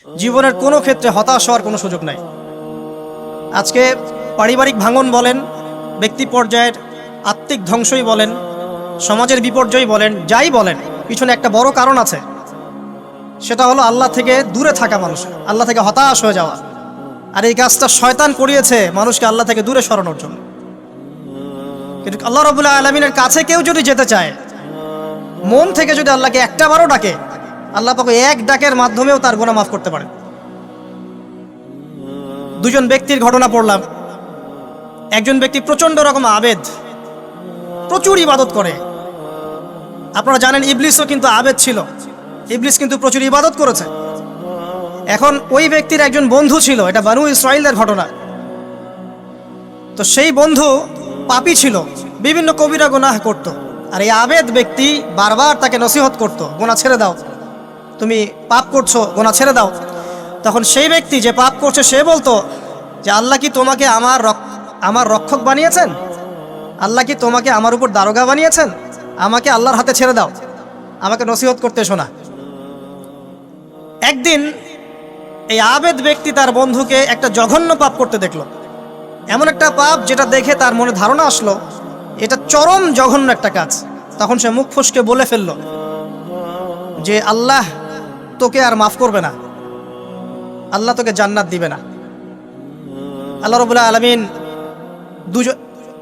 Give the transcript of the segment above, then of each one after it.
জীবনের কোনো ক্ষেত্রে হতাশ হওয়ার কোনো সুযোগ নাই। আজকে পারিবারিক ভাঙন বলেন, ব্যক্তি পর্যায়ের আত্মিক ধ্বংসই বলেন, সমাজের বিপর্যয় বলেন, যাই বলেন, পিছনে একটা বড় কারণ আছে। সেটা হলো আল্লাহ থেকে দূরে থাকা মানুষ, আল্লাহ থেকে হতাশ হয়ে যাওয়া। আর এই কাজটা শয়তান করিয়েছে মানুষকে আল্লাহ থেকে দূরে সরানোর জন্য। কিন্তু আল্লাহ রাব্বুল আলামিনের কাছে কেউ যদি যেতে চায়, মন থেকে যদি আল্লাহকে একটাবারও ডাকে, আল্লাহ পাক এক ডাকের মাধ্যমেও তার গুনাহ মাফ করতে পারেন। দুজন ব্যক্তির ঘটনা পড়লাম। একজন ব্যক্তি প্রচণ্ড রকম আবেদ, প্রচুর ইবাদত করে। আপনারা জানেন ইবলিসও কিন্তু আবেদ ছিল, ইবলিস কিন্তু প্রচুর ইবাদত করেছে। এখন ওই ব্যক্তির একজন বন্ধু ছিল, এটা বানু ইসরাইলের ঘটনা। তো সেই বন্ধু পাপী ছিল, বিভিন্ন কবিরা গুনাহ করত। আর এই আবেদ ব্যক্তি বারবার তাকে নসিহত করত, গুনাহ ছেড়ে দাও, তুমি পাপ করছো, গুনাহ ছেড়ে দাও। তখন সেই ব্যক্তি যে পাপ করছে সে বলতো যে আল্লাহ কি তোমাকে আমার রক্ষক বানিয়েছেন? আল্লাহ কি তোমাকে আমার উপর দারোগা বানিয়েছেন? আমাকে আল্লাহর হাতে ছেড়ে দাও, আমাকে নসিহত করতে এসো না। একদিন এই আবেদ ব্যক্তি তার বন্ধুকে একটা জঘন্য পাপ করতে দেখলো, এমন একটা পাপ যেটা দেখে তার মনে ধারণা আসলো এটা চরম জঘন্য একটা কাজ। তখন সে মুখ ফসকে বলে ফেলল যে আল্লাহ তোকে আর মাফ করবে না, আল্লাহ তোকে জান্নাত দিবে না। আল্লাহ রাব্বুল আলামিন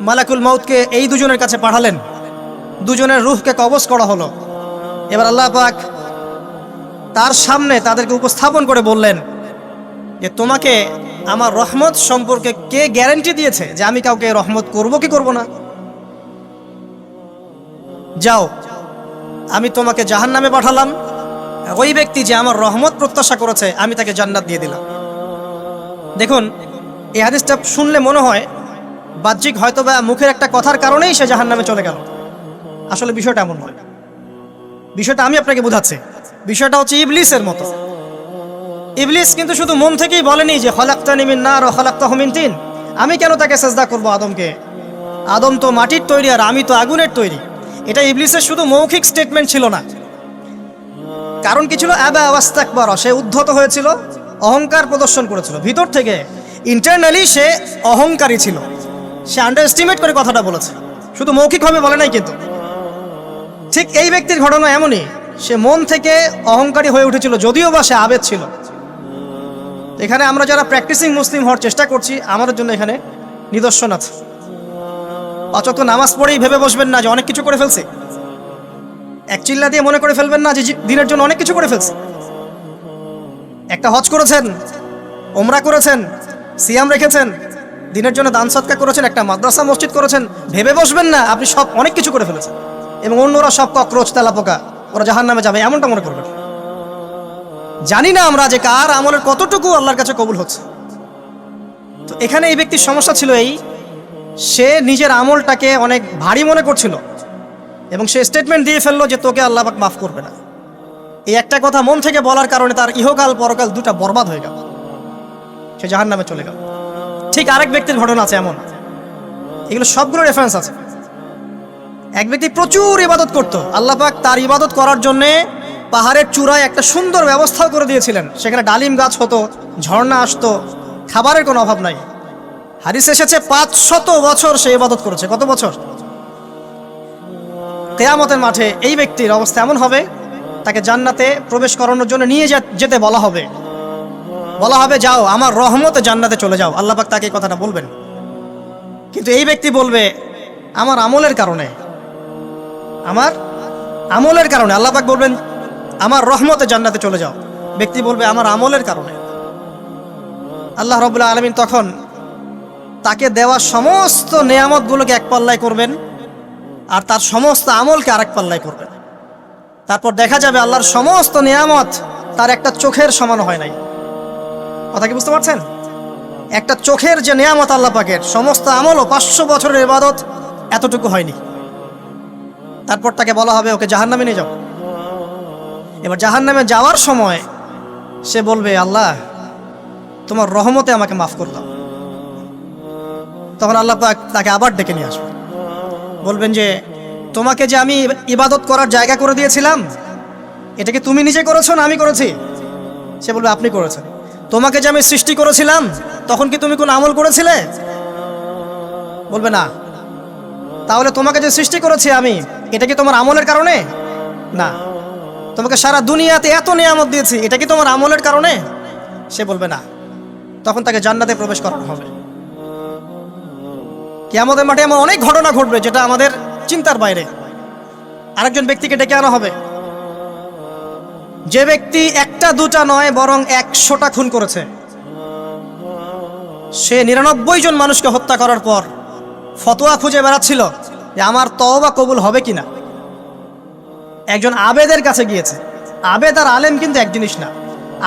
মালাকুল মাউতকে এই দুজনের কাছে পাঠালেন, দুজনের রূহকে কবজ করা হলো। এবার আল্লাহ পাক তার সামনে তাদেরকে উপস্থাপন করে বললেন যে তোমাকে আমার রহমত সম্পর্কে কে গ্যারান্টি দিয়েছে যে আমি কাউকে রহমত করব কি করব না? যাও, আমি তোমাকে জাহান্নামে পাঠালাম, ওই ব্যক্তি যে আমার রহমত প্রত্যাশা করেছে আমি তাকে জান্নাত দিয়ে দিলাম। দেখুন, এই হাদিসটা শুনলে মনে হয় বাহ্যিক হয়তোবা মুখের একটা কথার কারণেই সে জাহান্নামে চলে গেল। আসলে বিষয়টা এমন নয়। বিষয়টা আমি আপনাকে বোঝাচ্ছি। বিষয়টা হচ্ছে ইবলিসের মতো। ইবলিস কিন্তু শুধু মন থেকেই বলেনি যে খলাকতানি মিন নার ওয়া খলাকতাহু মিন তিন, আমি কেন তাকে সিজদা করব আদমকে, আদম তো মাটির তৈরি আর আমি তো আগুনের তৈরি। এটা ইবলিসের শুধু মৌখিক স্টেটমেন্ট ছিল না, কারণ কি ছিল? আবা ওয়াস্তাকবার, সে উদ্ধত হয়েছিল, অহংকার প্রদর্শন করেছিল। ভিতর থেকে ইন্টারনালি সে অহংকারী ছিল, সে আন্ডারএস্টিমেট করে কথাটা বলেছে, শুধু মৌখিকভাবে বলে নাই। কিন্তু ঠিক এই ব্যক্তির ঘটনা এমনই, সে মন থেকে অহংকারী হয়ে উঠেছিল, যদিও বা সে আবেদ ছিল। এখানে আমরা যারা প্র্যাকটিসিং মুসলিম হওয়ার চেষ্টা করছি, আমাদের জন্য এখানে নিদর্শন আছে। অচত নামাজ পড়েই ভেবে বসবেন না যে অনেক কিছু করে ফেলছে, এক চিল্লা দিয়ে মনে করে ফেলবেন না যে দিনের জন্য অনেক কিছু করে ফেলছে। একটা হজ করেছেন, ওমরা করেছেন, সিয়াম রেখেছেন, দিনের জন্য দান সদকা করেছেন, একটা মাদ্রাসা মসজিদ করেছেন, ভেবে বসবেন না আপনি সব অনেক কিছু করে ফেলেছেন এবং অন্যরা সব ককরোচ তেলাপোকা, ওরা জাহান্নামে যাবে, এমনটা মনে করবেন। জানি না আমরা যে কার আমলের কতটুকু আল্লাহর কাছে কবুল হচ্ছে। তো এখানে এই ব্যক্তির সমস্যা ছিল এই, সে নিজের আমলটাকে অনেক ভারী মনে করছিল এবং সে স্টেটমেন্ট দিয়ে ফেললো যে তোকে আল্লাহ পাক মাফ করবে না। এই একটা কথা মন থেকে বলার কারণে তার ইহকাল পরকাল দুটা বরবাদ হয়ে গেল, সে জাহান্নামে চলে গেল। ঠিক আরেক ব্যক্তির ঘটনা আছে এমন, এগুলো সবগুলো রেফারেন্স আছে। এক ব্যক্তি প্রচুর ইবাদত করত, আল্লাহ পাক তার ইবাদত করার জন্যে পাহাড়ের চূড়ায় একটা সুন্দর ব্যবস্থাও করে দিয়েছিলেন। সেখানে ডালিম গাছ হতো, ঝর্ণা আসতো, খাবারের কোনো অভাব নাই। হাদিস এসেছে 500 বছর সে ইবাদত করেছে। কত বছর? কিয়ামতের মাঠে এই ব্যক্তির অবস্থা এমন হবে, তাকে জান্নাতে প্রবেশ করানোর জন্য নিয়ে যেতে বলা হবে যাও আমার রহমতে জান্নাতে চলে যাও। আল্লাহ পাক তাকে এই কথাটা বলবেন, কিন্তু এই ব্যক্তি বলবে আমার আমলের কারণে আল্লাহ পাক বলবেন আমার রহমতে জান্নাতে চলে যাও। ব্যক্তি বলবে আমার আমলের কারণে। আল্লাহ রাব্বুল আলামিন তখন তাকে দেওয়া সমস্ত নেয়ামতগুলোকে এক পাল্লায় করবেন আর তার সমস্ত আমলকে আরেক পাল্লায় করবেন। তারপর দেখা যাবে আল্লাহর সমস্ত নেয়ামত তার একটা চোখের সমান হয় নাই। কথা কি বুঝতে পারছেন? একটা চোখের যে নেয়ামত আল্লাহ পাকের, সমস্ত আমল ও 500 বছরের ইবাদত এতটুকু হয়নি। তারপর তাকে বলা হবে ওকে জাহান্নামে নিয়ে যাও। এবার জাহান্নামে যাওয়ার সময় সে বলবে আল্লাহ তোমার রহমতে আমাকে মাফ করে দাও। তখন আল্লাহ পাক তাকে আবার ডেকে নিয়ে আসবে, বলবেন যে তোমাকে যে আমি ইবাদত করার জায়গা করে দিয়েছিলাম, এটা কি তুমি নিজে করেছো না আমি করেছি? সে বলবে আপনি করেছেন। তোমাকে যে আমি সৃষ্টি করেছিলাম তখন কি তুমি কোনো আমল করেছিলে? বলবে না। তাহলে তোমাকে যে সৃষ্টি করেছি আমি, এটা কি তোমার আমলের কারণে? না। তোমাকে সারা দুনিয়াতে এত নিয়ামত দিয়েছি, এটা কি তোমার আমলের কারণে? সে বলবে না। তখন তাকে জান্নাতে প্রবেশ করানো হবে। কিয়ামতের মাঠে এমন অনেক ঘটনা ঘটবে যেটা আমাদের চিন্তার বাইরে। আরেকজন ব্যক্তিকে ডেকে আনা হবে, যে ব্যক্তি একটা দুটা নয় বরং 100টা খুন করেছে। সে 99 জন মানুষকে হত্যা করার পর ফতোয়া খুঁজে বেড়াচ্ছিল যে আমার তওবা কবুল হবে কিনা। একজন আবেদের কাছে গিয়েছে। আবেদ আর আলেম কিন্তু এক জিনিস না।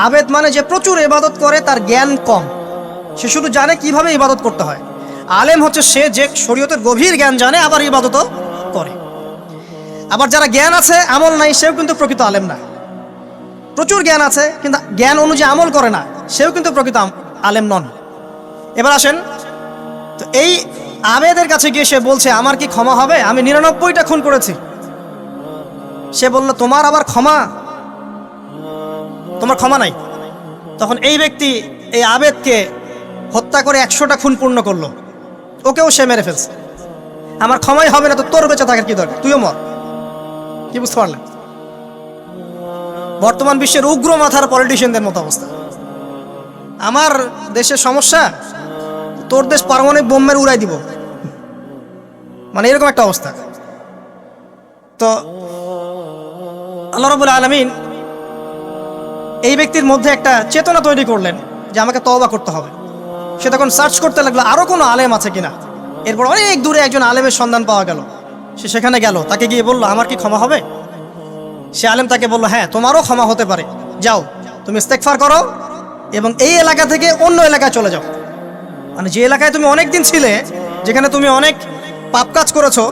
আবেদ মানে যে প্রচুর ইবাদত করে, তার জ্ঞান কম, সে শুধু জানে কিভাবে ইবাদত করতে হয়। আলেম হচ্ছে সে যে শরীয়তের গভীর জ্ঞান জানে, আবার ইবাদতও করে। আবার যারা জ্ঞান আছে আমল নাই, সেও কিন্তু প্রকৃত আলেম না। প্রচুর জ্ঞান আছে কিন্তু জ্ঞান অনুযায়ী আমল করে না, সেও কিন্তু প্রকৃত আলেম নন। এবার আসেন তো, এই আবেদের কাছে গিয়ে সে বলছে আমার কি ক্ষমা হবে? আমি 99টা খুন করেছি। সে বলল তোমার আবার ক্ষমা? তোমার ক্ষমা নাই। তখন এই ব্যক্তি এই আবেদকে হত্যা করে 100টা খুন পূর্ণ করলো, ওকেও সে মেরে ফেলছে। আমার ক্ষমাই হবে না তো তোর বেঁচে থাকার কি দরকার, তুইও মর। কি বুঝতে পারলেন? বর্তমান বিশ্বের উগ্র মাথার পলিটিশিয়ানদের মতো অবস্থা। আমার দেশের সমস্যা, তোর দেশ পারমাণবিক বোমের উড়াই দিব, মানে এরকম একটা অবস্থা। তো আল্লাহ রাব্বুল আলামিন এই ব্যক্তির মধ্যে একটা চেতনা তৈরি করলেন যে আমাকে তওবা করতে হবে। সে তখন সার্চ করতে লাগলো আরো কোনো আলেম আছে কিনা। এরপর অনেক দূরে একজন আলেমের সন্ধান পাওয়া গেল। সে সেখানে গেল, তাকে গিয়ে বলল আমার কি ক্ষমা হবে? সে আলেম তাকে বলল হ্যাঁ, তোমারও ক্ষমা হতে পারে। যাও তুমি ইস্তেগফার করো এবং এই এলাকা থেকে অন্য এলাকায় চলে যাও। মানে যে এলাকায় তুমি অনেক দিন ছিলে, যেখানে তুমি অনেক পাপ কাজ করেছো,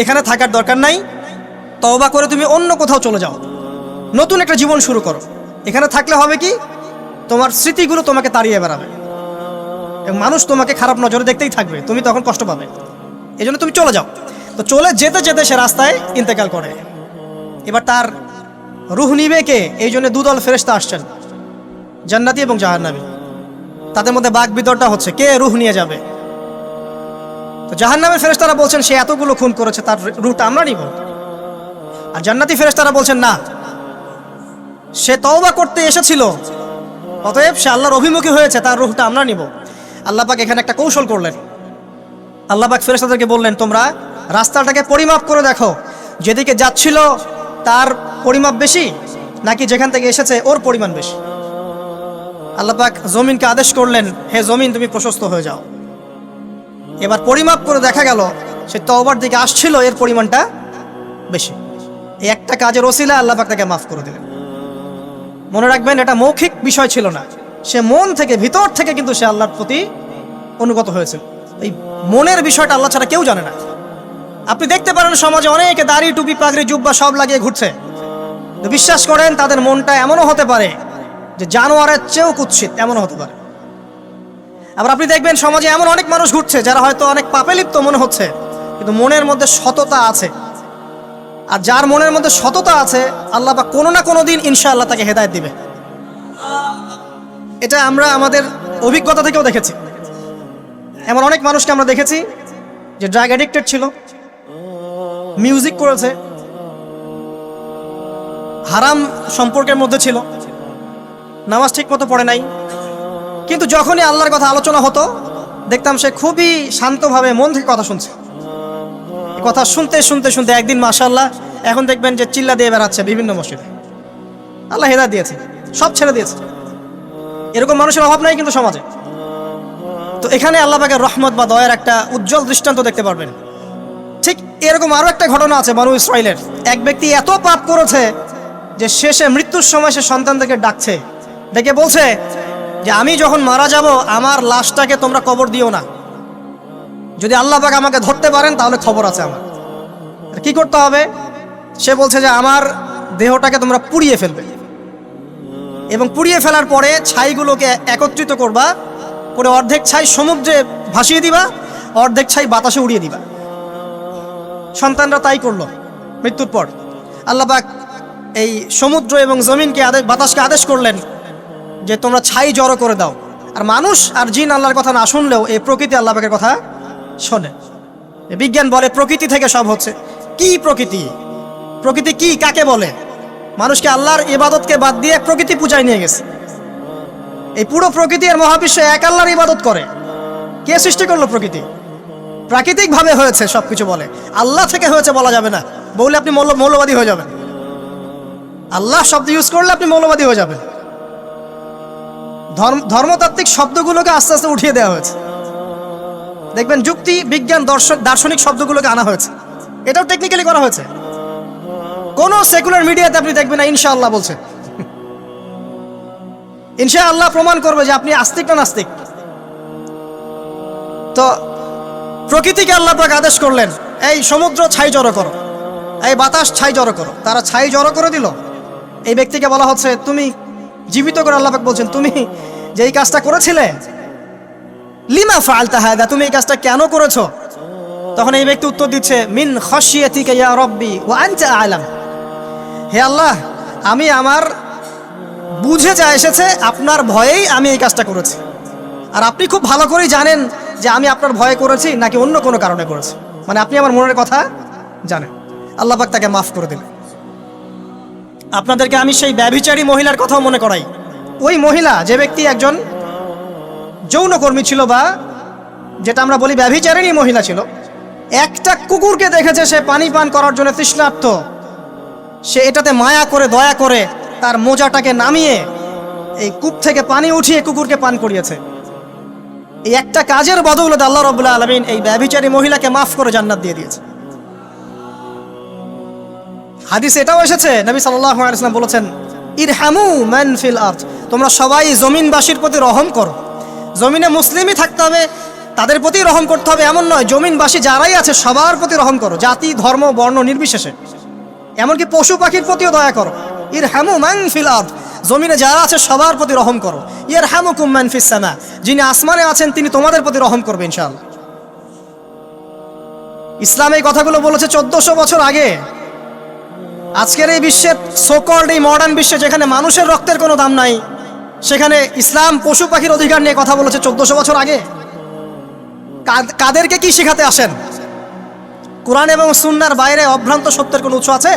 এখানে থাকার দরকার নাই। তওবা করে তুমি অন্য কোথাও চলে যাও, নতুন একটা জীবন শুরু করো। এখানে থাকলে হবে কি, তোমার স্মৃতিগুলো তোমাকে তাড়িয়ে বেড়াবে এবং মানুষ তোমাকে খারাপ নজরে দেখতেই থাকবে, তুমি তখন কষ্ট পাবে। এই জন্য তুমি চলে যাও। তো চলে যেতে যেতে সে রাস্তায় ইন্তেকাল করে। এবার তার রুহ নিবে কে? এই জন্য দুদল ফেরেশতা আসছেন, জান্নাতি এবং জাহান্নামী। তাদের মধ্যে বাক বিতরটা হচ্ছে কে রুহ নিয়ে যাবে। তো জাহান্নামের ফেরেশতারা বলছেন সে এতগুলো খুন করেছে, তার রুহটা আমরা নিব। আর জান্নাতি ফেরেশতারা বলছেন না, সে তওবা করতে এসেছিল, অতএব সে আল্লাহর অভিমুখী হয়েছে, তার রুহটা আমরা নিব। আল্লাহ পাক এখানে একটা কৌশল করলেন। আল্লাহ পাক ফেরেশতাদেরকে বললেন তোমরা রাস্তাটাকে পরিমাপ করে দেখো, যেদিকে যাচ্ছিল তার পরিমাপ বেশি নাকি যেখান থেকে এসেছে ওর পরিমাণ বেশি। আল্লাহ পাক জমিনকে আদেশ করলেন হে জমিন তুমি প্রশস্ত হয়ে যাও। এবার পরিমাপ করে দেখা গেল সে তওবার দিকে আসছিল, এর পরিমাণটা বেশি। এই একটা কাজের ওসিলা আল্লাহ পাক তাকে মাফ করে দিলেন। মনে রাখবেন এটা মৌখিক বিষয় ছিল না, সে মন থেকে ভিতর থেকে কিন্তু সে আল্লাহর প্রতি অনুগত হয়েছিল। এই মনের বিষয়টা আল্লাহ ছাড়া কেউ জানে না। আপনি দেখতে পারেন সমাজে অনেকে দাড়ি টুপি পাগড়ি জুব্বা সব লাগিয়ে ঘুরছে, তো বিশ্বাস করেন তাদের মনটা এমনও হতে পারে যে জানোয়ারের চেয়েও কুৎসিত, এমনও হতে পারে। আবার আপনি দেখবেন সমাজে এমন অনেক মানুষ ঘুরছে যারা হয়তো অনেক পাপে লিপ্ত মনে হচ্ছে, কিন্তু মনের মধ্যে সততা আছে। আর যার মনের মধ্যে সততা আছে আল্লাহ পাক কোনো না কোনো দিন ইনশাআল্লাহ তাকে হেদায়েত দিবে। এটা আমরা আমাদের অভিজ্ঞতা থেকেও দেখেছি। এমন অনেক মানুষকে আমরা দেখেছি যে ড্রাগ অ্যাডিক্টেড ছিল, মিউজিক করেছে, হারাম সম্পর্কের মধ্যে ছিল, নামাজ ঠিক মতো পড়ে নাই, কিন্তু যখনই আল্লাহর কথা আলোচনা হতো দেখতাম সে খুবই শান্তভাবে মন থেকে কথা শুনছে। কথা শুনতে শুনতে শুনতে একদিন মাশাআল্লাহ এখন দেখবেন যে চিল্লা দিয়ে বেড়াচ্ছে বিভিন্ন মসজিদে। আল্লাহ হেদায়েত দিয়েছে, সব ছেড়ে দিয়েছে। এরকম মানুষের অভাব নাই কিন্তু সমাজে। তো এখানে আল্লাহ পাকের রহমত বা দয়ার একটা উজ্জ্বল দৃষ্টান্ত দেখতে পারবেন। ঠিক এরকম আরো একটা ঘটনা আছে বনু ইসরাইলের। এক ব্যক্তি এত পাপ করেছে যে শেষে মৃত্যুর সময় সে সন্তানদেরকে ডাকছে, ডেকে বলছে যে আমি যখন মারা যাব আমার লাশটাকে তোমরা কবর দিও না, যদি আল্লাহ পাক আমাকে ধরতে পারেন তাহলে খবর আছে আমার। কি করতে হবে? সে বলছে যে আমার দেহটাকে তোমরা পুড়িয়ে ফেলবে এবং পুড়িয়ে ফেলার পরে ছাইগুলোকে একত্রিত করবা, করে অর্ধেক ছাই সমুদ্রে ভাসিয়ে দিবা, অর্ধেক ছাই বাতাসে উড়িয়ে দিবা। সন্তানরা তাই করলো। মৃত্যুর পর আল্লাহ পাক এই সমুদ্র এবং জমিনকে বাতাসকে আদেশ করলেন যে তোমরা ছাই জড়ো করে দাও। আর মানুষ আর জিন আল্লাহর কথা না শুনলেও এই প্রকৃতি আল্লাহ পাকের কথা শোনে। বিজ্ঞান বলে প্রকৃতি থেকে সব হচ্ছে। কি প্রকৃতি? প্রকৃতি কি, কাকে বলে? মানুষকে আল্লাহর ইবাদতকে বাদ দিয়ে প্রকৃতি পূজায় নিয়ে গেছে। এই পুরো প্রকৃতি আর মহাবিশ্ব এক আল্লাহর ইবাদত করে। কে সৃষ্টি করলো প্রকৃতি? প্রাকৃতিকভাবে হয়েছে সবকিছু বলে। আল্লাহ থেকে হয়েছে বলা যাবে না, বললে আপনি মৌলবাদী হয়ে যাবেন। আল্লাহ শব্দ ইউজ করলে আপনি মৌলবাদী হয়ে যাবেন। ধর্মতাত্ত্বিক শব্দগুলোকে আস্তে আস্তে উঠিয়ে দেওয়া হয়েছে। দেখবেন যুক্তি, বিজ্ঞান, দার্শনিক শব্দগুলোকে আনা হয়েছে। এটাও টেকনিক্যালি করা হয়েছে। কোনো সেকুলার মিডিয়াতে আপনি দেখবেন না ইনশাআল্লাহ বলছে। ইনশাআল্লাহ প্রমাণ করবে যে আপনি আস্তিক না নাস্তিক। তো প্রকৃতিকে আল্লাহ পাক আদেশ করলেন, এই সমুদ্র ছাই জড়ো করো, এই বাতাস ছাই জড়ো করো। তারা ছাই জড়ো করে দিল। এই ব্যক্তিকে বলা হচ্ছে তুমি জীবিত করে, আল্লাহ পাক বলছেন তুমি যে এই কাজটা করেছিলে, লিমা ফাআলতা হাদা, তুমি এই কাজটা কেন করেছো? তখন এই ব্যক্তি উত্তর দিচ্ছে, মিন খাশিয়াতিকা ইয়া রাব্বি ওয়া আনতা আ'লাম। হে আল্লাহ, আমি আমার বুঝে যা এসেছে আপনার ভয়েই আমি এই কাজটা করেছি, আর আপনি খুব ভালো করেই জানেন যে আমি আপনার ভয়ে করেছি নাকি অন্য কোনো কারণে করেছি। মানে আপনি আমার মনের কথা জানেন। আল্লাহ পাক তাকে মাফ করে দিলেন। আপনাদেরকে আমি সেই ব্যভিচারী মহিলার কথাও মনে করাই। ওই মহিলা, যে ব্যক্তি একজন যৌনকর্মী ছিল, বা যেটা আমরা বলি ব্যভিচারিণী মহিলা ছিল, একটা কুকুরকে দেখেছে সে পানি পান করার জন্য তৃষ্ণার্ত, সে এটাতে মায়া করে দয়া করে তার মোজাটাকে নামিয়ে এই কূপ থেকে পানি উঠিয়ে কুকুরকে পান করিয়েছে। এই একটা কাজের বদৌলতে আল্লাহ রাব্বুল আলামিন এই ব্যভিচারী মহিলাকে মাফ করে জান্নাত দিয়ে দিয়েছে। হাদিস এটাও এসেছে, নবী সাল্লাল্লাহু আলাইহি ওয়াসাল্লাম বলেছেন, ইরহামু মান ফিল আরদ, তোমরা সবাই জমিনবাসীর প্রতি রহম করো। জমিনে মুসলিমই থাকতে হবে, তাদের প্রতি রহম করতে হবে এমন নয়, জমিনবাসী যারাই আছে সবার প্রতি রহম করো, জাতি ধর্ম বর্ণ নির্বিশেষে। এমনকি পশু পাখির প্রতিও দয়া করো। ইরহামু মান ফিল আরদ, জমিনে যারা আছে সবার প্রতি রহম করো। ইয়ারহামুকুম মান ফিস সামা, যিনি আসমানে আছেন তিনি তোমাদের প্রতি রহম করবে ইনশাআল্লাহ। ইসলাম এই কথাগুলো বলেছে 1400 বছর আগে। আজকের এই বিশ্বের সোকল্ড এই মডার্ন বিশ্বে, যেখানে মানুষের রক্তের কোনো দাম নাই, সেখানে ইসলাম পশু পাখির অধিকার নিয়ে কথা বলেছে 1400 বছর আগে। কাদেরকে কি শেখাতে আসেন? কোরআন এবং সুন্নাহর বাইরে অভ্রান্ত সত্যের কোনো উৎস আছে?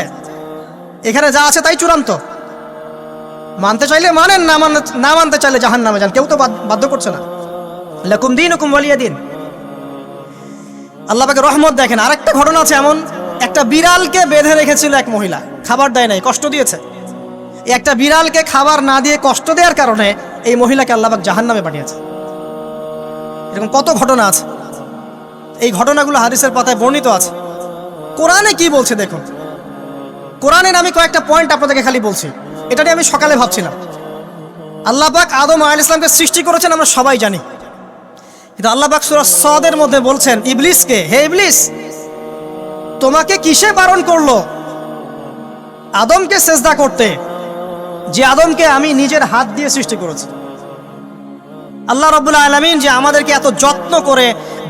এখানে যা আছে তাই চূড়ান্ত। মানতে চাইলে মানেন, না মানতে চাইলে জাহান্নামে যান, কেউ তো বাধ্য করছে না। লাকুম দীনুকুম ওয়ালিয়া দিন। আল্লাহ পাকের রহমত দেখেন। আরেকটা ঘটনা আছে এমন, একটা বিড়ালকে বেঁধে রেখেছিল এক মহিলা, খাবার দেয় নাই, কষ্ট দিয়েছে। একটা বিড়ালকে খাবার না দিয়ে কষ্ট দেওয়ার কারণে এই মহিলাকে আল্লাহ পাক জাহান্নামে পাঠিয়েছে। এরকম কত ঘটনা আছে। এই ঘটনাগুলো হাদিসের পাতায় বর্ণিত আছে। কোরআনে কি বলছে দেখুন। কোরআনের আমি কয়েকটা পয়েন্ট আপনাদেরকে খালি বলছি, এটা নিয়ে আমি সকালে ভাবছিলাম। আল্লাহ পাক আদম আলাইহিস সালামকে সৃষ্টি করেছেন আমরা সবাই জানি, কিন্তু আল্লাহ পাক সূরা সদের মধ্যে বলছেন ইবলিসকে, হে ইবলিস, তোমাকে কিসে বারণ করলো আদমকে সেজদা করতে, যে আদমকে আমি নিজের হাত দিয়ে সৃষ্টি করেছি। আল্লাহ রাব্বুল আলামিন যে আমাদেরকে এত যত্ন করে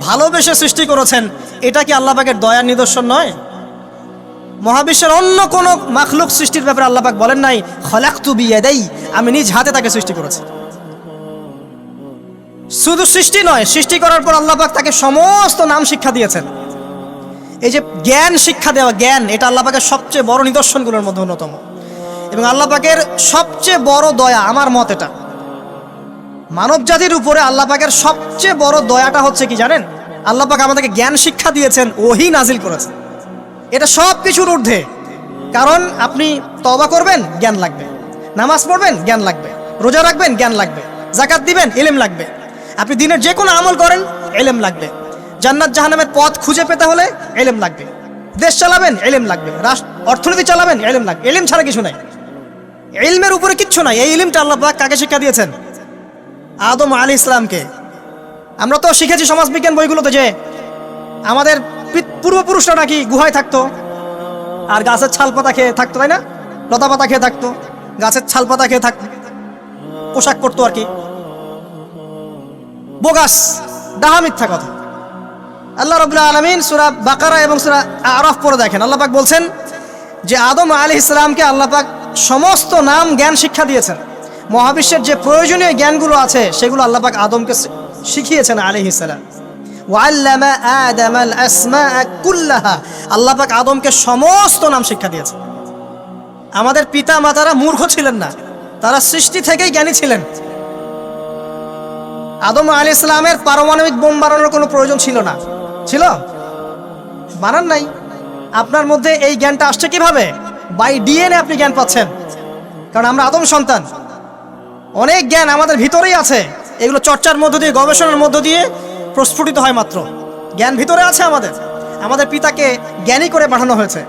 ভালোবেসে সৃষ্টি করেছেন, এটা কি আল্লাহ পাকের দয়ার নিদর্শন নয়? মহাবিশ্বের অন্য কোনো মাখলুক সৃষ্টির ব্যাপারে আল্লাহ পাক বলেন নাই খলাকতু বিয়াদাই, আমি নিজ হাতে তাকে সৃষ্টি করেছি। শুধু সৃষ্টি নয়, সৃষ্টি করার পর আল্লাহ পাক তাকে সমস্ত নাম শিক্ষা দিয়েছেন। এই যে জ্ঞান শিক্ষা দেওয়া, জ্ঞান, এটা আল্লাহ পাকের সবচেয়ে বড় নিদর্শনগুলোর মধ্যে অন্যতম। এবং আল্লাহ পাকের সবচেয়ে বড় দয়া, আমার মত এটা, মানব জাতির উপরে আল্লাহ পাকের সবচেয়ে বড় দয়াটা হচ্ছে কি জানেন? আল্লাহ পাক আমাদেরকে জ্ঞান শিক্ষা দিয়েছেন, ওহী নাজিল করেছেন। এটা সব কিছুর ঊর্ধ্বে। কারণ আপনি তওবা করবেন, জ্ঞান লাগবে। নামাজ পড়বেন, জ্ঞান লাগবে। রোজা রাখবেন, জ্ঞান লাগবে। যাকাত দিবেন, ইলম লাগবে। আপনি দিনের যে কোনো আমল করেন, ইলম লাগবে। জান্নাত জাহান্নামের পথ খুঁজে পেতে হলে ইলম লাগবে। দেশ চালাবেন, ইলম লাগবে। অর্থনীতি চালাবেন, ইলম লাগবে। ইলম ছাড়া কিছু নাই, ইলমের উপরে কিচ্ছু নাই। এই ইলমটা আল্লাহ পাক কাকে শিক্ষা দিয়েছেন? আদম আলাইহিস সালামকে। আমরা তো শিখেছি সমাজবিজ্ঞান বইগুলোতে যে আমাদের পূর্বপুরুষরা নাকি গুহায় থাকতো আর গাছের ছালপাতা খেয়ে থাকতো, তাই না? লতা পাতা খেয়ে থাকতো, গাছের ছালপাতা খেয়ে থাকতো, পোশাক করতো আর কি। বোগাস, ডাহা, মিথ্যা কথা। আল্লাহ রাব্বুল আলামিন সূরা বাকারা এবং সূরা আরাফ পড়ে দেখেন, আল্লাহ পাক বলছেন যে আদম আলাইহিস সালামকে আল্লাহ পাক সমস্ত নাম জ্ঞান শিক্ষা দিয়েছেন। মহাবিশ্বের যে প্রয়োজনীয় জ্ঞানগুলো আছে সেগুলো আল্লাহ পাক আদমকে শিখিয়েছেন আলাইহিস সালাম। ওয়াল্লামা আদামাল আসমাআ কুল্লাহা, আল্লাহ পাক আদমকে সমস্ত নাম শিক্ষা দিয়েছেন। আমাদের পিতা মাতারা মূর্খ ছিলেন না, তারা সৃষ্টি থেকেই জ্ঞানী ছিলেন। আদম আলাইহিস সালামের পারমাণবিক বোম বানানোর কোনো প্রয়োজন ছিল না, ছিল? বানান নাই। আপনার মধ্যে এই জ্ঞানটা আসছে কিভাবে? বাই ডিএনএ আপনি জ্ঞান পাচ্ছেন, কারণ আমরা আদম সন্তান। অনেক জ্ঞান আমাদের ভিতরেই আছে, এগুলো চর্চার মধ্য দিয়ে, গবেষণার মধ্য দিয়ে প্রস্ফুটিত হয় মাত্র। জ্ঞান ভিতরে আছে আমাদের, আমাদের পিতাকে জ্ঞানী করে পাঠানো হয়েছে।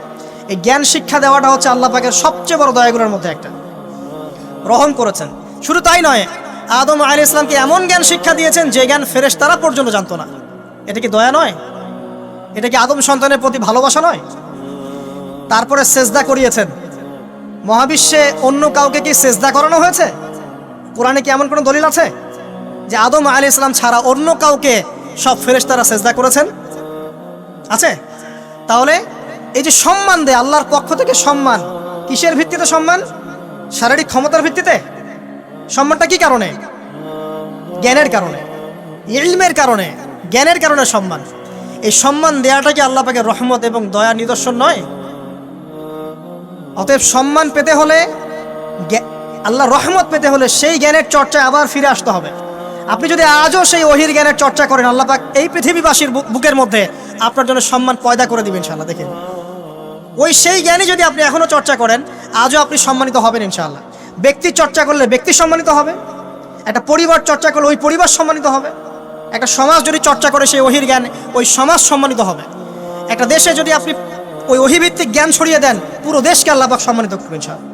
এই জ্ঞান শিক্ষা দেওয়াটা হচ্ছে আল্লাহ পাকের সবচেয়ে বড় দয়াগুলোর মধ্যে একটা। রহম করেছেন। শুধু তাই নয়, আদম আলাইহিস সালামকে এমন জ্ঞান শিক্ষা দিয়েছেন যে জ্ঞান ফেরেশতারা পর্যন্ত জানতো না। এটা কি দয়া নয়? এটা কি আদম সন্তানের প্রতি ভালোবাসা নয়? তারপরে সেজদা করিয়েছেন। মহাবিশ্বে অন্য কাউকে কি সেজদা করানো হয়েছে? কোরআনে কি এমন কোনো দলিল আছে যে আদম আলাইহিস সালাম ছাড়া অন্য কাউকে সব ফেরেশতারা সেজদা করেছেন? আছে? তাহলে এই যে সম্মান দেয় আল্লাহর পক্ষ থেকে, সম্মান কিসের ভিত্তিতে? সম্মান শারীরিক ক্ষমতার ভিত্তিতে? সম্মানটা কি কারণে? জ্ঞানের কারণে, ইলমের কারণে, জ্ঞানের কারণে সম্মান। এই সম্মান দেওয়াটা কি আল্লাহ পাকের রহমত এবং দয়ার নিদর্শন নয়? অতএব সম্মান পেতে হলে, আল্লাহ রহমত পেতে হলে সেই জ্ঞানের চর্চায় আবার ফিরে আসতে হবে। আপনি যদি আজও সেই ওহির জ্ঞানের চর্চা করেন, আল্লাহ পাক এই পৃথিবীবাসীর বুকের মধ্যে আপনার জন্য সম্মান পয়দা করে দিবেন ইনশাআল্লাহ। দেখেন, ওই সেই জ্ঞানই যদি আপনি এখনো চর্চা করেন, আজও আপনি সম্মানিত হবেন ইনশাআল্লাহ। ব্যক্তি চর্চা করলে ব্যক্তি সম্মানিত হবে, একটা পরিবার চর্চা করলে ওই পরিবার সম্মানিত হবে, একটা সমাজ যদি চর্চা করে সেই ওহির জ্ঞান, ওই সমাজ সম্মানিত হবে। একটা দেশে যদি আপনি ওই ওহিভিত্তিক জ্ঞান ছড়িয়ে দেন, পুরো দেশকে আল্লাহ পাক সম্মানিত করবে ইনশাআল্লাহ,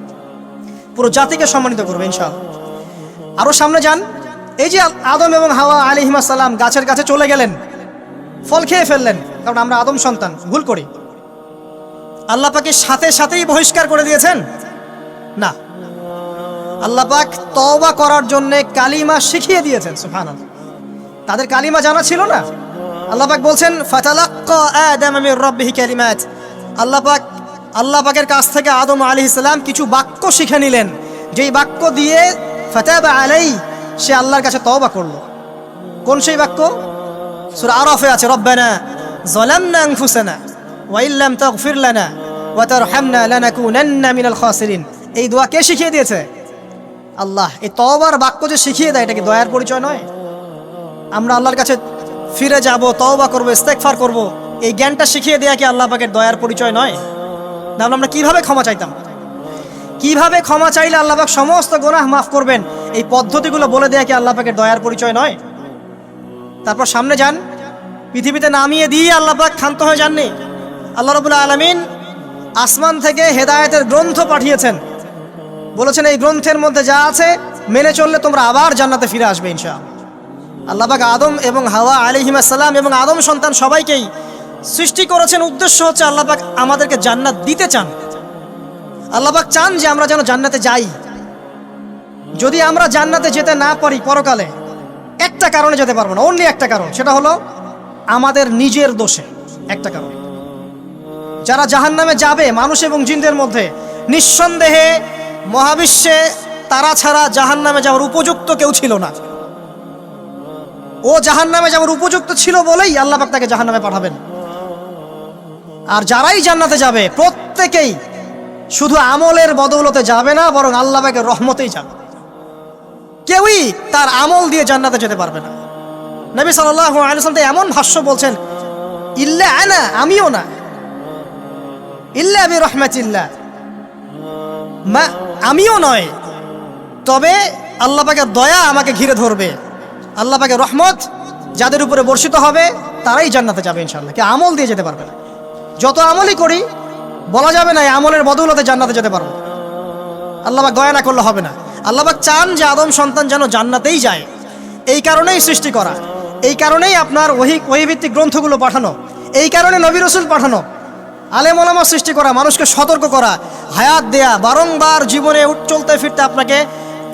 পুরো জাতিকে সম্মানিত করবে ইনশাআল্লাহ। আরও সামনে যান, এই যে আদম এবং হাওয়া আলাইহিস সালাম গাছের কাছে চলে গেলেন, ফল খেয়ে ফেললেন, কারণ আমরা আদম সন্তান, ভুল করি। আল্লাহ পাকের সাথে সাথেই বহিষ্কার করে দিয়েছেন? না, আল্লাহ পাক তওবা করার জন্য কালিমা শিখিয়ে দিয়েছেন। সুবহানাল্লাহ, তাদের কালিমা জানা ছিল না। আল্লাহ পাক বলছেন ফাতালাক্কা আদাম মির রাব্বিহি কালিমাত, আল্লাহ পাকের কাছ থেকে আদম আলাইহিস সালাম কিছু বাক্য শিখে নিলেন, যেই বাক্য দিয়ে ফাতাবা আলাইহি, সে আল্লাহর কাছে তওবা করলো। কোন সেই বাক্য? সূরা আরাফে আছে, রব্বানা যালামনা আনফুসানা ওয়া ইল্লাম তাগফির লানা ওয়া তারহামনা লানাকুনান্না মিনাল খাসিরিন। এই দোয়া কে শিখিয়ে দিয়েছে? আল্লাহ। এই তওবার বাক্য যে শিখিয়ে দেয়, এটা কি দয়ার পরিচয় নয়? আমরা আল্লাহর কাছে ফিরে যাব, তওবা করব, ইস্তেগফার করব, এই জ্ঞানটা শিখিয়ে দেয়া কি আল্লাহ পাকের দয়ার পরিচয় নয়? তাহলে আমরা কিভাবে ক্ষমা চাইতাম? কিভাবে ক্ষমা চাইলে আল্লাহ পাক সমস্ত গুনাহ মাফ করবেন, এই পদ্ধতিগুলো বলে দেয়া কি আল্লাহ পাকের দয়ার পরিচয় নয়? তারপর সামনে যান, পৃথিবীতে নামিয়ে দিয়ে আল্লাহ পাক ক্ষান্ত হয়ে যাননি। আল্লাহ রাব্বুল আলামিন আসমান থেকে হেদায়েতের গ্রন্থ পাঠিয়েছেন, বলেছেন এই গ্রন্থের মধ্যে যা আছে মেনে চললে তোমরা আবার জান্নাতে ফিরে আসবে ইনশাআল্লাহ। আল্লাহ পাক আদম এবং হাওয়া আলাইহিস সালাম এবং আদম সন্তান সবাইকেই সৃষ্টি করেছেন, উদ্দেশ্য হচ্ছে আল্লাহ পাক আমাদেরকে জান্নাত দিতে চান। আল্লাহ পাক চান যে আমরা যেন জান্নাতে যাই। যদি আমরা জান্নাতে যেতে না পারি পরকালে, একটা কারণে যেতে পারবো না, অনলি একটা কারণ, সেটা হলো আমাদের নিজের দোষে। একটা কারণ, যারা জাহান্নামে যাবে মানুষ এবং জিনদের মধ্যে, নিঃসন্দেহে মহাবিশ্বে তারা ছাড়া জাহান্নামে যাওয়ার উপযুক্ত কেউ ছিল না। ও জাহান্নামে যাওয়ার উপযুক্ত ছিল বলেই আল্লাহ পাক তাকে জাহান্নামে পাঠাবেন। আর যারাই জান্নাতে যাবে প্রত্যেকেই শুধু আমলের বদৌলতে যাবে না, বরং আল্লাহ পাকের রহমতেই যাবে। কেউই তার আমল দিয়ে জান্নাতে যেতে পারবে না। নবী সাল্লাল্লাহু আলাইহি ওয়াসাল্লাম এমন ভাষ্য বলছেন, ইল্লা আনা, আমিও না, ইল্লা বিরহমাতিল্লাহ, আমিও নয়, তবে আল্লাহ পাকের দয়া আমাকে ঘিরে ধরবে। আল্লাহ পাকের রহমত যাদের উপরে বর্ষিত হবে তারাই জান্নাতে যাবে ইনশাআল্লাহ। কে আমল দিয়ে যেতে পারবে না। যত আমলই করি বলা যাবে না এই আমলের বদৌলতে জান্নাতে যেতে পারবো। আল্লাহ পাক দয়া না করলে হবে না। আল্লাহ পাক চান যে আদম সন্তান যেন জান্নাতেই যায়। এই কারণেই সৃষ্টি করা, এই কারণেই আপনার ওহীভিত্তিক গ্রন্থগুলো পাঠানো, এই কারণে নবী রাসূল পাঠানো, আলেম ওলামা সৃষ্টি করা, মানুষকে সতর্ক করা, হায়াত দেয়া, বারংবার জীবনে চলতে ফিরতে আপনাকে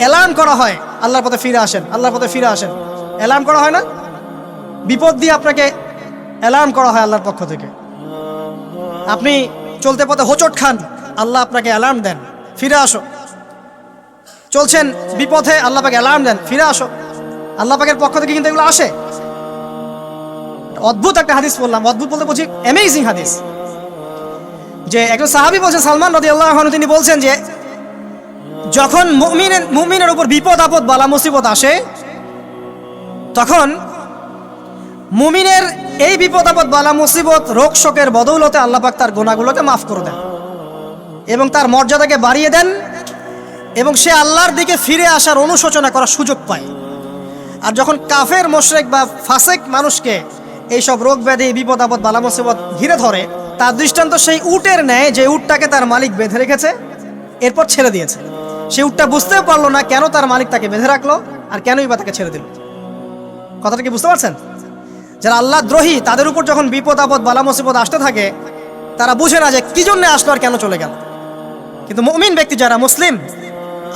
অ্যালার্ম করা হয়, আল্লাহর পথে ফিরে আসেন, আল্লাহর পথে ফিরে আসেন। অ্যালার্ম করা হয় না? বিপদ দিয়ে আপনাকে অ্যালার্ম করা হয় আল্লাহর পক্ষ থেকে। আপনি চলতে পথে হোঁচট খান, আল্লাহ আপনাকে অ্যালার্ম দেন, ফিরে আসো। চলছেন বিপথে, আল্লাহ পাক অ্যালার্ম দেন, ফিরে আসো। আল্লাহ পাকের পক্ষ থেকে কিন্তু এগুলো আসে। অদ্ভুত একটা হাদিস বললাম, অদ্ভুত বলতে বলছি অ্যামেজিং হাদিস, যে একজন সাহাবী বলছেন, সালমান রাদিয়াল্লাহু আনহু, তিনি বলছেন যে যখন মুমিনের উপর বিপদ আপদ বালা মুসিবত আসে, তখন মুমিনের এই বিপদ আপদ বালা মুসিবত রোগ শোকের বদৌলতে আল্লাহ পাক তার গুনাহগুলোকে মাফ করে দেন এবং তার মর্যাদাকে বাড়িয়ে দেন, এবং সে আল্লাহর দিকে ফিরে আসার অনুশোচনা করার সুযোগ পায়। আর যখন কাফের মুশরিক বা ফাসিক মানুষকে এইসব রোগ ব্যাধি বিপদ আপদ বালা মুসিবত ঘিরে ধরে, তার দৃষ্টান্ত সেই উটের ন্যায় যে উটটাকে তার মালিক বেঁধে রেখেছে, এরপর ছেড়ে দিয়েছে। সেই উটটা বুঝতেও পারলো না কেন তার মালিক তাকে বেঁধে রাখলো আর কেনই বা তাকে ছেড়ে দিল। কথাটা কি বুঝতে পারছেন? যারা আল্লাহ দ্রোহী, তাদের উপর যখন বিপদ আপদ বালা মুসিবত আসতে থাকে, তারা বুঝে না যে কি জন্য আসলো আর কেন চলে গেল। কিন্তু মুমিন ব্যক্তি যারা মুসলিম,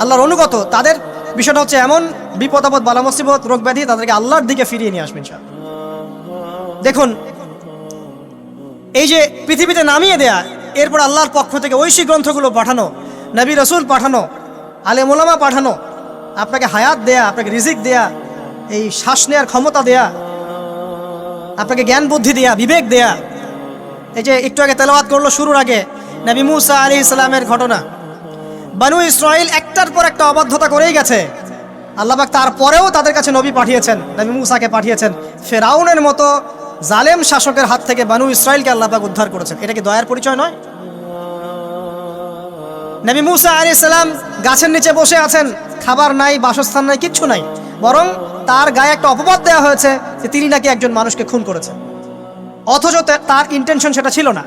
আল্লাহর অনুগত, তাদের বিষয়টা হচ্ছে এমন, বিপদ আপদ বালা মুসিবত রোগ ব্যাধি তাদেরকে আল্লাহর দিকে ফিরিয়ে নিয়ে আসবেন ইনশাআল্লাহ। দেখুন, এই যে পৃথিবীতে নামিয়ে দেয়া, এরপর আল্লাহর পক্ষ থেকে ঐশী গ্রন্থগুলো পাঠানো, নবী রসুল পাঠানো, আলেম ওলামা পাঠানো, আপনাকে হায়াত দেয়া, আপনাকে রিজিক দেয়া, এই শ্বাস নেওয়ার ক্ষমতা দেয়া, আপনাকে জ্ঞান বুদ্ধি দেয়া, বিবেক দেয়া। এই যে একটু আগে তেলাওয়াত করলো শুরুর আগে নবী মুসা আলাইহিস সালামের ঘটনা, বানু ইসরাইল একটার পর একটা অবাধ্যতা করেই গেছে, আল্লাহ পাক তারপরেও তাদের কাছে নবী পাঠিয়েছেন, নবী মুসাকে পাঠিয়েছেন। ফেরাউনের মতো জালেম শাসকের হাত থেকে বানু ইসরাইলকে আল্লাহ পাক উদ্ধার করেছেন। এটা কি দয়ার পরিচয় নয়? নবী মুসা আলাইহিস সালাম গাছের নিচে বসে আছেন, খাবার নাই, বাসস্থান নাই, কিচ্ছু নাই, বরং তার গায়ে একটা অপবাদ দেওয়া হয়েছে যে তিনি নাকি একজন মানুষকে খুন করেছেন, অথচ তার ইন্টেনশন সেটা ছিল না।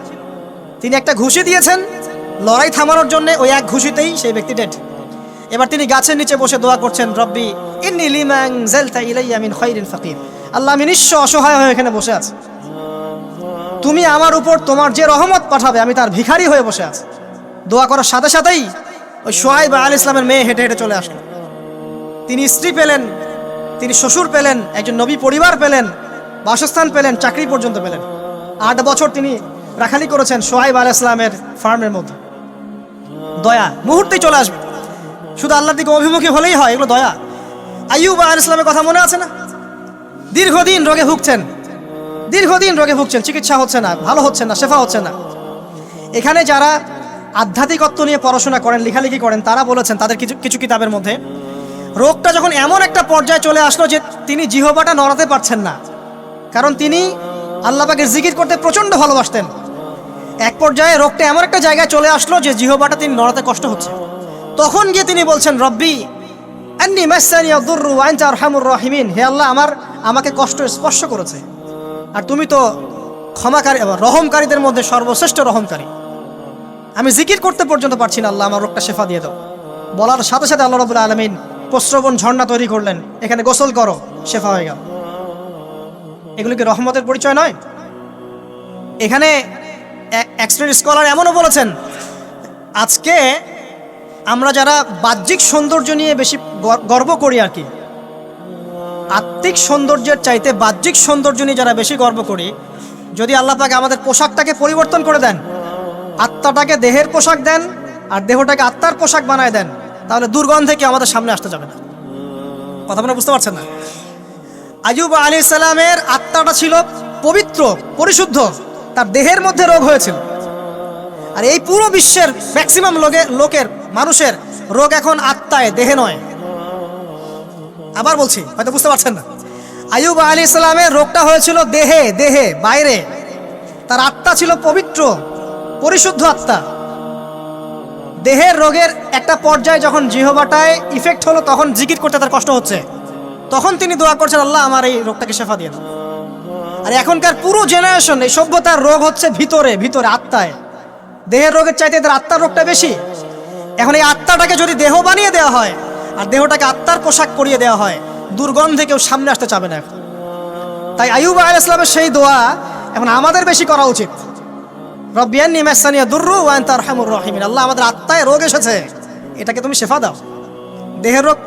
তিনি একটা ঘুষি দিয়েছেন লড়াই থামানোর জন্য, ওই এক ঘুষিতেই সেই ব্যক্তি ডেড। এবার তিনি গাছের নিচে বসে দোয়া করছেন, রব্বি ইন্নী লিমা আনজালতা ইলাইয়া মিন খায়রিন ফাকির। আল্লাহ, আমি নিঃস্ব অসহায় হয়ে এখানে বসে আছি, তুমি আমার উপর তোমার যে রহমত পাঠাবে আমি তার ভিখারি হয়ে বসে আছি। দোয়া করার সাথে সাথেই ওই শুআয়ব আলাইহিস সালামের মেয়ে হেঁটে হেঁটে চলে আসলো। তিনি স্ত্রী পেলেন, তিনি শ্বশুর পেলেন, একজন নবী পরিবার পেলেন, বাসস্থান পেলেন, চাকরি পর্যন্ত পেলেন। 8 বছর তিনি রাখালি করেছেন শুআয়ব আলাইহিস সালামের ফার্মের মধ্যে। দয়া মুহূর্তেই চলে আসবে, শুধু আল্লাহর দিকে অভিমুখী হলেই হয়, এগুলো দয়া। আইয়ুব আলাইহিস সালামের কথা মনে আছে না? দীর্ঘদিন রোগে ভুগছেন, চিকিৎসা হচ্ছে না, ভালো হচ্ছে না, শেফা হচ্ছে না। এখানে যারা আধ্যাত্মিকত্ব নিয়ে পড়াশোনা করেন, লেখালেখি করেন, তারা বলেছেন তাদের কিছু কিতাবের মধ্যে, রোগটা যখন এমন একটা পর্যায়ে চলে আসলো যে তিনি জিহ্বাটা নড়াতে পারছেন না, কারণ তিনি আল্লাহ পাকের জিকির করতে প্রচণ্ড ভালোবাসতেন। এক পর্যায়ে রোগটা এমন একটা জায়গায় চলে আসলো যে জিহ্বাটা তিনি নড়াতে কষ্ট হচ্ছে। তখন গিয়ে তিনি বলছেন, রব্বি আন্নী মাসসানি আদ-দুররু ওয়া আনতা আরহামুর রাহিমিন। হে আল্লাহ, আমাকে কষ্ট স্পর্শ করেছে, আর তুমি তো ক্ষমাকারী, রহমকারীদের মধ্যে সর্বশ্রেষ্ঠ রহমকারী। আমি জিকির করতে পর্যন্ত পারছি না, আল্লাহ আমার রোগটা শেফা দিয়ে দাও। বলার সাথে সাথে আল্লাহ রাব্বুল আলামিন প্রস্রবণ ঝর্ণা তৈরি করলেন, এখানে গোসল করো, শেফা হয়ে গেল। এগুলো কি রহমতের পরিচয় নয়? এখানে এক শ্রেণীর স্কলার এমনও বলেছেন, আজকে আমরা যারা বাহ্যিক সৌন্দর্য নিয়ে বেশি গর্ব করি আর কি, আত্মিক সৌন্দর্যের চাইতে বাহ্যিক সৌন্দর্য নিয়ে যারা বেশি গর্ব করি, যদি আল্লাহ পাক আমাদের পোশাকটাকে পরিবর্তন করে দেন, আত্মাটাকে দেহের পোশাক দেন আর দেহটাকে আত্মার পোশাক বানায় দেন, তাহলে দুর্গন্ধে কি আমাদের সামনে আসতে যাবে না। কথা আপনারা বুঝতে পারছেন না? আইয়ুব আলাইহিস সালামের আত্মাটা ছিল পবিত্র, পরিশুদ্ধ, তার দেহের মধ্যে রোগ হয়েছিল। আর এই পুরো বিশ্বের ম্যাক্সিমাম লোকের মানুষের রোগ এখন আত্মায়, দেহে নয়। আবার বলছি, হয়তো বুঝতে পারছেন না। আইয়ুব আলাইহিস সালামের রোগটা হয়েছিল দেহে, বাইরে। তার আত্মা ছিল পবিত্র, পরিশুদ্ধ আত্মা। দেহের রোগের একটা পর্যায়ে যখন জিহ্বাটায় ইফেক্ট হলো, তখন জিকির করতে তার কষ্ট হচ্ছে, তখন তিনি দোয়া করছেন, আল্লাহ আমার এই রোগটাকে শেফা দিয়ে দাও। আর এখনকার পুরো জেনারেশন, এই সভ্যতার রোগ হচ্ছে ভিতরে আত্মায়। দেহের রোগের চাইতে এদের আত্মার রোগটা বেশি। এখন এই আত্মাটাকে যদি দেহ বানিয়ে দেওয়া হয় আর দেহটাকে আত্মার পোশাক পরিয়ে দেওয়া হয়, দুর্গন্ধে কেউ সামনে আসতে চাবে না। তাই আইয়ুব আলাইহিস সালামের সেই দোয়া এখন আমাদের বেশি করা উচিত। রব্বি আন্নী মাসসানি আদ-দুররু ওয়া আনতা আরহামুর রাহিমিন। আল্লাহ, আমাদের আত্মায় রোগ এসেছে, এটাকে তুমি শেফা দাও। দেহের রোগ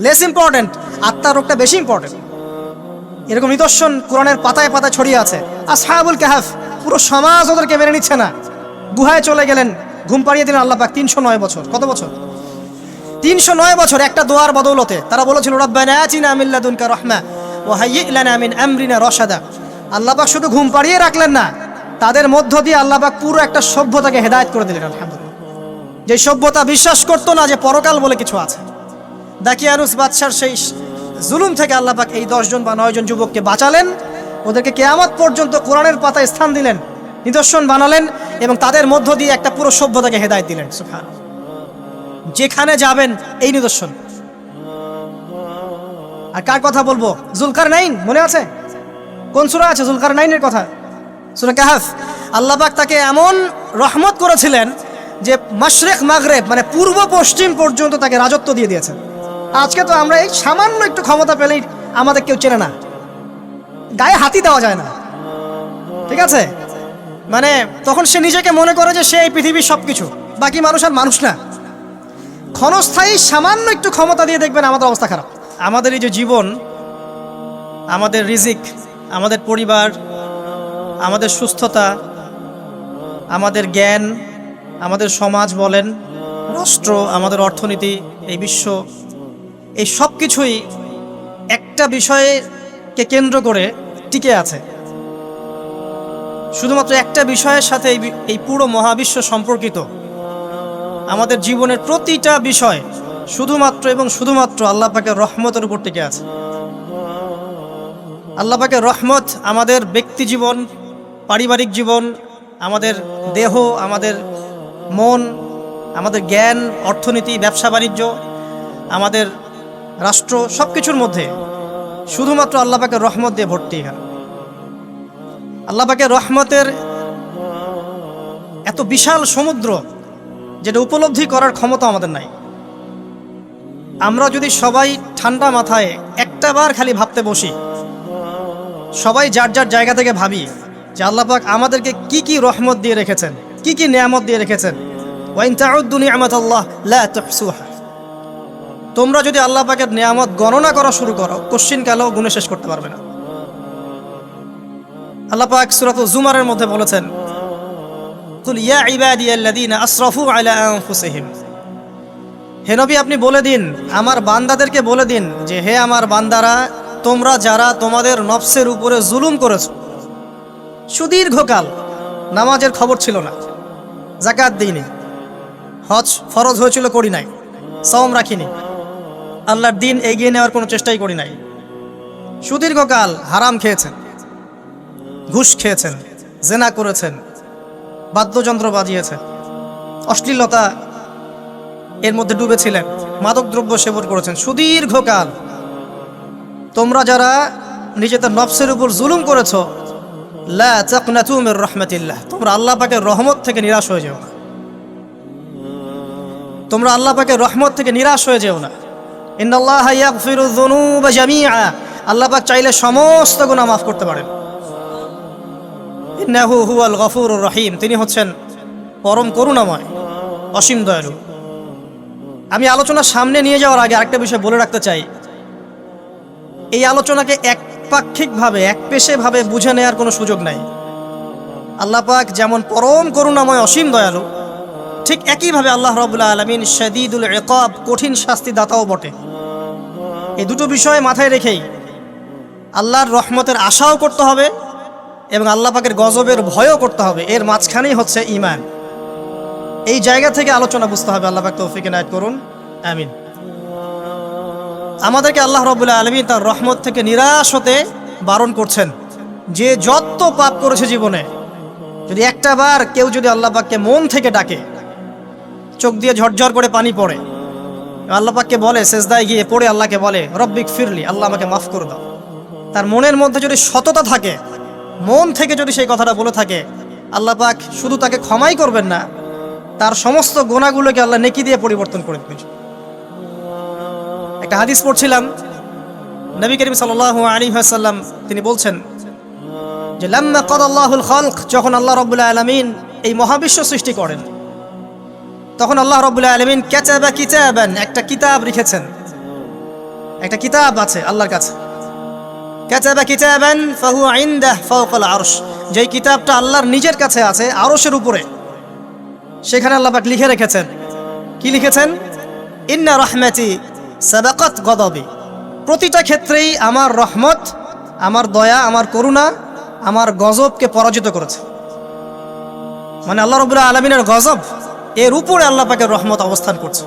লেস ইম্পর্টেন্ট, আত্মার রোগটা বেশি ইম্পর্টেন্ট। এরকম নিদর্শন কোরআনের পাতায় পাতায় ছড়িয়ে আছে। আসহাবুল কাহফ, পুরো সমাজ ওদেরকে মেনে নিচ্ছে না, গুহায় চলে গেলেন, ঘুম পাড়িয়ে দিলেন আল্লাহ পাক 309 বছর। কত বছর? 309 বছর একটা দোয়ার বদৌলতে তারা বলেছিল রব্বানা আতিনা মিন লাদুনকা রাহমা ওয়া হাইয়্ লানা মিন আমরিনা রাশাদা। আল্লাহ পাক শুধু ঘুম পাড়িয়ে রাখলেন না, তাদের মধ্য দিয়ে আল্লাহ পাক পুরো একটা সভ্যতাকে হেদায়েত করে দিলেন। আলহামদুলিল্লাহ, যে সভ্যতা বিশ্বাস করতো না যে পরকাল বলে কিছু আছে। দাকিয়ানুস বাদশার সেই জুলুম থেকে আল্লাহ পাক এই 10 জন বা 9 জন যুবককে বাঁচালেন, ওদেরকে কিয়ামত পর্যন্ত কোরআনের পাতায় স্থান দিলেন, নিদর্শন বানালেন এবং তাদের মধ্য দিয়ে একটা পুরো সভ্যতাকে হেদায়েত দিলেন। সুবহানাল্লাহ, যেখানে যাবেন এই নিদর্শন। আর কার কথা বলবো? জুলকারনাইন, মনে আছে? কোন সূরা আছে জুলকারনাইনের কথা? সূরা কাহফ। আল্লাহ পাক তাকে এমন রহমত করেছিলেন যে মাশরিক মাগরিব মানে পূর্ব পশ্চিম পর্যন্ত তাকে রাজত্ব দিয়ে দিয়েছেন। আজকে তো আমরা এই সামান্য একটু ক্ষমতা পেলেই আমাদের কেউ চেনে না, গায়ে হাতি দেওয়া যায় না, ঠিক আছে? মানে তখন সে নিজেকে মনে করে যে সে এই পৃথিবীর সব কিছু, বাকি মানুষ আর মানুষ না। ক্ষণস্থায়ী সামান্য একটু ক্ষমতা দিয়ে দেখবেন আমাদের অবস্থা খারাপ। আমাদের এই যে জীবন, আমাদের রিজিক, আমাদের পরিবার, আমাদের সুস্থতা, আমাদের জ্ঞান, আমাদের সমাজ বলেন, রাষ্ট্র, আমাদের অর্থনীতি, এই বিশ্ব, এই সব কিছুই একটা বিষয়কে কেন্দ্র করে টিকে আছে। শুধুমাত্র একটা বিষয়ের সাথে এই পুরো মহাবিশ্ব সম্পর্কিত। আমাদের জীবনের প্রতিটা বিষয় শুধুমাত্র এবং শুধুমাত্র আল্লাহ পাকের রহমতের উপর টিকে আছে। আল্লাহ পাকের রহমত আমাদের ব্যক্তি জীবন, পারিবারিক জীবন, আমাদের দেহ, আমাদের মন, আমাদের জ্ঞান, অর্থনীতি, ব্যবসা বাণিজ্য, আমাদের রাষ্ট্র, সব কিছুর মধ্যে শুধুমাত্র আল্লাহ পাকের রহমত দিয়ে ভর্তি। আল্লাহ পাকের রহমতের এত বিশাল সমুদ্র যেটা উপলব্ধি করার ক্ষমতা আমাদের নাই। আমরা যদি সবাই ঠান্ডা মাথায় একটাবার খালি ভাবতে বসি, সবাই যার যার জায়গা থেকে ভাবি যে আল্লাহ পাক আমাদেরকে কি কি রহমত দিয়ে রেখেছেন, কি কি নিয়ামত দিয়ে রেখেছেন। ওয়া ইন তাউদ্দু নি'মাতাল্লাহ লা তুহসুহা। তোমরা যদি আল্লাহ পাকের নিয়ামত গণনা করা শুরু করো, কোশ্চিনকালেও গুণে শেষ করতে পারবে না। আল্লাহ পাক সূরাতুল জুমারের মধ্যে বলেছেন, কুল ইয়া ইবাদিয়াল্লাযীনা আসরাফু আলা আনফুসিহিম। হে নবী, আপনি বলে দিন, আমার বান্দাদেরকে বলে দিন যে হে আমার বান্দারা, তোমরা যারা তোমাদের নফসের উপরে জুলুম করেছো, সুদীর্ঘকাল নামাজের খবর ছিল না, যাকাত দিইনি, হজ ফরজ হয়েছিল করি নাই, সওম রাখিনি, আল্লাহর দিন এগিয়ে নেওয়ার কোনো চেষ্টাই করি নাই, সুদীর্ঘকাল হারাম খেয়েছেন, ঘুষ খেয়েছেন, জেনা করেছেন, বাদ্যযন্ত্র বাজিয়েছেন, অশ্লীলতা এর মধ্যে ডুবেছিলেন, মাদকদ্রব্য সেবন করেছেন, সুদীর্ঘকাল তোমরা যারা নিজেদের নফসের উপর জুলুম করেছ, লা তাকনাতু মির রাহমাতিল্লাহ, তোমরা আল্লাহ পাকের রহমত থেকে নিরাশ হয়ে যেও না। তোমরা আল্লাহ পাকের রহমত থেকে নিরাশ হয়ে যেও না। ইন্নাল্লাহা ইয়াগফিরু যুনুবা জামিআ, আল্লাহ পাক চাইলে সমস্ত গুনাহ মাফ করতে পারেন। ইন্নাহু হুয়াল গফুরুর রহিম, তিনি হচ্ছেন পরম করুণাময়, অসীম দয়ালু। আমি আলোচনা সামনে নিয়ে যাওয়ার আগে আরেকটা বিষয় বলে রাখতে চাই। এই আলোচনাকে একপাক্ষিকভাবে, একপেশেভাবে বুঝে নেওয়ার কোনো সুযোগ নাই। আল্লাহ পাক যেমন পরম করুণাময়, অসীম দয়ালু, ঠিক একইভাবে আল্লাহ রাব্বুল আলামিন শাদীদুল ইকাব, কঠিন শাস্তি দাতাও বটে। এই দুটো বিষয় মাথায় রেখেই আল্লাহর রহমতের আশাও করতে হবে এবং আল্লাহ পাকের গজবের ভয়ও করতে হবে। এর মাঝখানেই হচ্ছে ঈমান। এই জায়গা থেকে আলোচনা বুঝতে হবে। আল্লাহ পাক তৌফিক এনায়েত করুন, আমিন। আমাদেরকে আল্লাহ রাব্বুল আলামিন তার রহমত থেকে নিরাশ হতে বারণ করছেন। যে যত পাপ করেছে জীবনে, যদি একটা বার কেউ যদি আল্লাহ পাককে মন থেকে ডাকে, চোখ দিয়ে ঝরঝর করে পানি পড়ে, আল্লাহ পাককে বলে, সেজদায় গিয়ে পড়ে আল্লাহকে বলে রব্বিক ফিরলি, আল্লাহ আমাকে মাফ করে দাও, তার মনের মধ্যে যদি সততা থাকে, মন থেকে যদি সেই কথাটা বলে থাকে, আল্লাহ পাক শুধু তাকে ক্ষমাই করবেন না, তার সমস্ত গুনাহগুলোকে আল্লাহ নেকি দিয়ে পরিবর্তন করে দেবেন। একটা হাদিস পড়ছিলাম, নবী করিম সাল্লাল্লাহু আলাইহি ওয়াসাল্লাম তিনি বলছেন যে লাম্মা কাদাল্লাহুল খালক, যখন আল্লাহ রাব্বুল আলামিন এই মহাবিশ্ব সৃষ্টি করেন, তখন আল্লাহ রাব্বুল আলামিন কাতাবা কিতাবান, একটা কিতাব লিখেছেন। একটা কিতাব আছে আল্লাহর কাছে, কাতাবা কিতাবান ফাহুয়া ইনদাহ ফাওকাল আরশ, যেই কিতাবটা আল্লাহর নিজের কাছে আছে, আরশের উপরে, সেখানে আল্লাহ পাক লিখে রেখেছেন। কি লিখেছেন? ইন্না রহমতি সাবাকাত গদবি, প্রতিটা ক্ষেত্রেই আমার রহমত, আমার দয়া, আমার করুণা আমার গজবকে পরাজিত করেছে। মানে আল্লাহ রাব্বুল আলামিনের গজব এর উপরে আল্লাহ পাকের রহমত অবস্থান করছে।